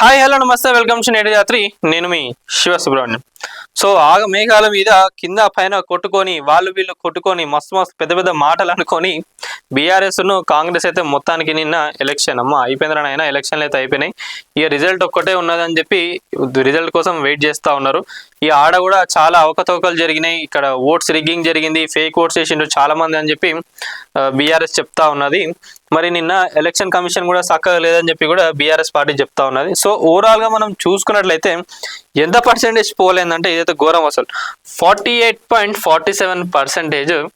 Hi hello నమస్తే welcome to నేటి జాత్రి. నేను మీ శివ సుబ్రహ్మణ్యం. సో మేఘాల మీద కింద పైన కొట్టుకొని వాళ్ళు వీళ్ళు కొట్టుకొని మస్తు పెద్ద పెద్ద మాటలు అనుకొని బీఆర్ఎస్ను కాంగ్రెస్ అయితే మొత్తానికి నిన్న ఎలక్షన్ అయిపోయిందని అయినా ఎలక్షన్లు అయితే అయిపోయినాయి. ఇక రిజల్ట్ ఒక్కటే ఉన్నదని చెప్పి రిజల్ట్ కోసం వెయిట్ చేస్తూ ఉన్నారు. ఈ ఆడ కూడా చాలా అవకతవకలు జరిగినాయి. ఇక్కడ ఓట్స్ రిగ్గింగ్ జరిగింది, ఫేక్ ఓట్స్ చేసిండ్రు చాలా మంది అని చెప్పి బీఆర్ఎస్ చెప్తా ఉన్నది. మరి నిన్న ఎలక్షన్ కమిషన్ కూడా చక్కగా లేదని చెప్పి కూడా బీఆర్ఎస్ పార్టీ చెప్తా ఉన్నది. సో ఓవరాల్ గా మనం చూసుకున్నట్లయితే ఎంత పర్సెంటేజ్ పోలేదంటే ఇదైతే ఘోరం. అసలు 48.47%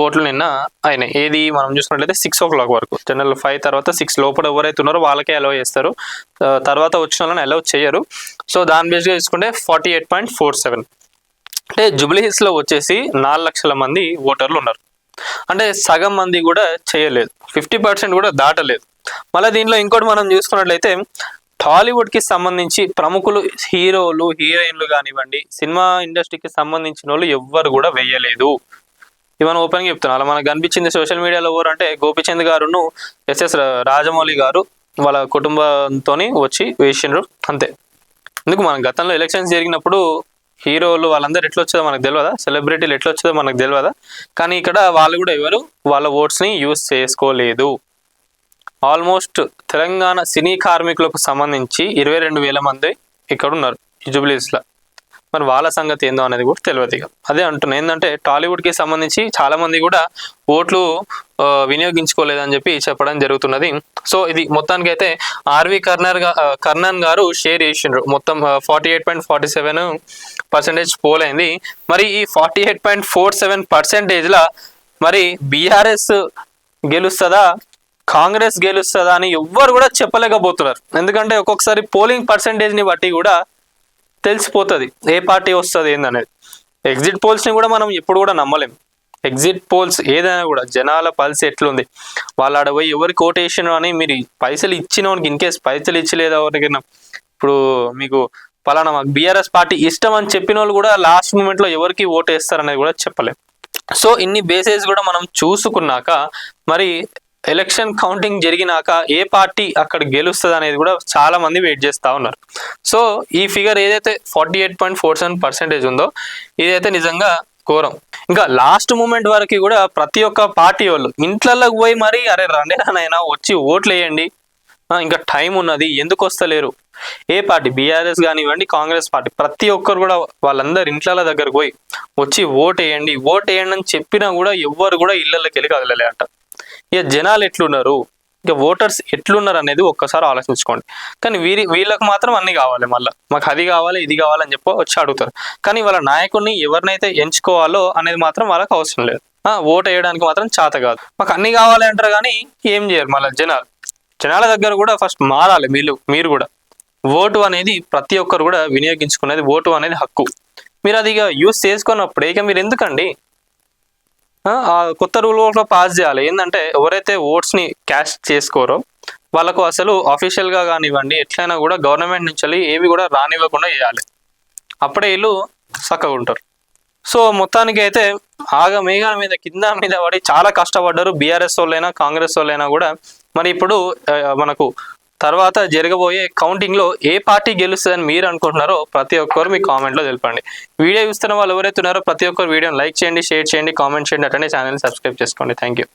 ఓట్లు నిన్న అయినాయి. ఏది మనం చూసుకున్నట్లయితే 6 o'clock వరకు. జనరల్ 5 తర్వాత 6 లోపల ఎవరైతే ఉన్నారో వాళ్ళకే అలౌ చేస్తారు, తర్వాత వచ్చిన వాళ్ళని అలౌ చేయరు. సో దాని బేస్గా చూసుకుంటే 48.47 అంటే జూబ్లీ హిల్స్ లో వచ్చేసి 4 లక్షల మంది ఓటర్లు ఉన్నారు. అంటే సగం మంది కూడా చేయలేదు, 50% కూడా దాటలేదు. మళ్ళీ దీనిలో ఇంకోటి మనం చూసుకున్నట్లయితే టాలీవుడ్ కి సంబంధించి ప్రముఖులు, హీరోలు, హీరోయిన్లు కానివ్వండి, సినిమా ఇండస్ట్రీకి సంబంధించిన వాళ్ళు ఎవ్వరు కూడా వేయలేదు. ఇవన్నీ ఓపెన్గా చెప్తున్నారు. అలా మనకు కనిపించింది సోషల్ మీడియాలో ఎవరు అంటే గోపిచంద్ గారును ఎస్ఎస్ రాజమౌళి గారు వాళ్ళ కుటుంబంతో వచ్చి వేసిండ్రు అంతే. ఎందుకు మనం గతంలో ఎలక్షన్స్ జరిగినప్పుడు హీరోలు వాళ్ళందరూ ఎట్లా వచ్చేదో మనకు తెలియదా, సెలబ్రిటీలు ఎట్లా వచ్చేదో మనకు తెలియదా, కానీ ఇక్కడ వాళ్ళు కూడా ఎవరు వాళ్ళ ఓట్స్ని యూజ్ చేసుకోలేదు. ఆల్మోస్ట్ తెలంగాణ సినీ కార్మికులకు సంబంధించి 22,000 మంది ఇక్కడ ఉన్నారు ఈ జూబ్లీస్లో. మరి వాళ్ళ సంగతి ఏందో అనేది కూడా తెలియదు. ఇక అదే అంటున్నా, ఏంటంటే టాలీవుడ్కి సంబంధించి చాలా మంది కూడా ఓట్లు వినియోగించుకోలేదని చెప్పి చెప్పడం జరుగుతున్నది. సో ఇది మొత్తానికి అయితే ఆర్వి కర్ణన్ గారు షేర్ చేసిండ్రు. మొత్తం 48.47% పోలైంది. మరి ఈ 48.47%లా మరి బీఆర్ఎస్ గెలుస్తుందా, కాంగ్రెస్ గెలుస్తుందా అని ఎవ్వరు కూడా చెప్పలేకపోతున్నారు. ఎందుకంటే ఒక్కొక్కసారి పోలింగ్ పర్సంటేజ్ని బట్టి కూడా తెలిసిపోతుంది ఏ పార్టీ వస్తుంది ఏందనేది. ఎగ్జిట్ పోల్స్ని కూడా మనం ఎప్పుడు కూడా నమ్మలేం. ఎగ్జిట్ పోల్స్ ఏదైనా కూడా జనాల పల్స్ ఎట్లుంది, వాళ్ళు ఆడ పోయి ఎవరికి ఓటేషన్ అని మీరు పైసలు ఇచ్చిన వానికి ఇన్ కేసు పైసలు ఇచ్చలేదా ఎవరికైనా, ఇప్పుడు మీకు పలానా మాకు బీఆర్ఎస్ పార్టీ ఇష్టం అని చెప్పిన వాళ్ళు కూడా లాస్ట్ మూమెంట్లో ఎవరికి ఓటు వేస్తారనేది కూడా చెప్పలేం. సో ఇన్ని బేసెస్ కూడా మనం చూసుకున్నాక మరి ఎలక్షన్ కౌంటింగ్ జరిగినాక ఏ పార్టీ అక్కడ గెలుస్తుంది అనేది కూడా చాలా మంది వెయిట్ చేస్తూ ఉన్నారు. సో ఈ ఫిగర్ ఏదైతే 48.47% ఉందో ఇదైతే నిజంగా ఘోరం. ఇంకా లాస్ట్ మూమెంట్ వరకు కూడా ప్రతి ఒక్క పార్టీ వాళ్ళు ఇంట్లలోకి పోయి మరి అరే రండి నాయనా వచ్చి ఓట్లు వేయండి, ఇంకా టైం ఉన్నది, ఎందుకు వస్తలేరు, ఏ పార్టీ బీఆర్ఎస్ కానివ్వండి కాంగ్రెస్ పార్టీ ప్రతి ఒక్కరు కూడా వాళ్ళందరు ఇంట్ల దగ్గరకు పోయి వచ్చి ఓటు వేయండి అని చెప్పినా కూడా ఎవ్వరు కూడా ఇళ్లలోకి వెళ్ళి కదలలే అంట. ఇక జనాలు ఎట్లున్నారు, ఇక ఓటర్స్ ఎట్లున్నారు అనేది ఒక్కసారి ఆలోచించుకోండి. కానీ వీళ్ళకి మాత్రం అన్ని కావాలి, మళ్ళీ మాకు అది కావాలి ఇది కావాలని చెప్పి వచ్చి అడుగుతారు. కానీ వాళ్ళ నాయకుడిని ఎవరినైతే ఎంచుకోవాలో అనేది మాత్రం వాళ్ళకి అవసరం లేదు. ఓటు వేయడానికి మాత్రం చేత కాదు, మాకు అన్ని కావాలి అంటారు కానీ ఏం చేయరు. మళ్ళీ జనాల దగ్గర కూడా ఫస్ట్ మారాలి. మీరు కూడా ఓటు అనేది ప్రతి ఒక్కరు కూడా వినియోగించుకునేది, ఓటు అనేది హక్కు. మీరు అది ఇక యూజ్ చేసుకున్నప్పుడు ఇక మీరు ఎందుకండి కొత్త రూల్ పాస్ చేయాలి. ఏంటంటే ఎవరైతే ఓట్స్ని క్యాష్ చేసుకోరో వాళ్ళకు అసలు ఆఫీషియల్గా కానివ్వండి ఎట్లయినా కూడా గవర్నమెంట్ నుంచి ఏవి కూడా రానివ్వకుండా చేయాలి. అప్పుడే వీళ్ళు చక్కగా ఉంటారు. సో మొత్తానికి అయితే మేఘాల మీద కింద మీద పడి చాలా కష్టపడ్డారు బీఆర్ఎస్ వాళ్ళైనా కాంగ్రెస్ వాళ్ళైనా కూడా. మరి ఇప్పుడు మనకు తర్వాత జరగబోయే కౌంటింగ్లో ఏ పార్టీ గెలుస్తుందని మీరు అనుకుంటున్నారో ప్రతి ఒక్కరు మీ కామెంట్లో తెలపండి. వీడియో చూస్తున్న వాళ్ళు ఎవరైతే ఉన్నారో ప్రతి ఒక్కరు వీడియోని లైక్ చేయండి, షేర్ చేయండి, కామెంట్ చేయండి, అట్లనే ఛానల్ని సబ్స్క్రైబ్ చేసుకోండి. Thank you.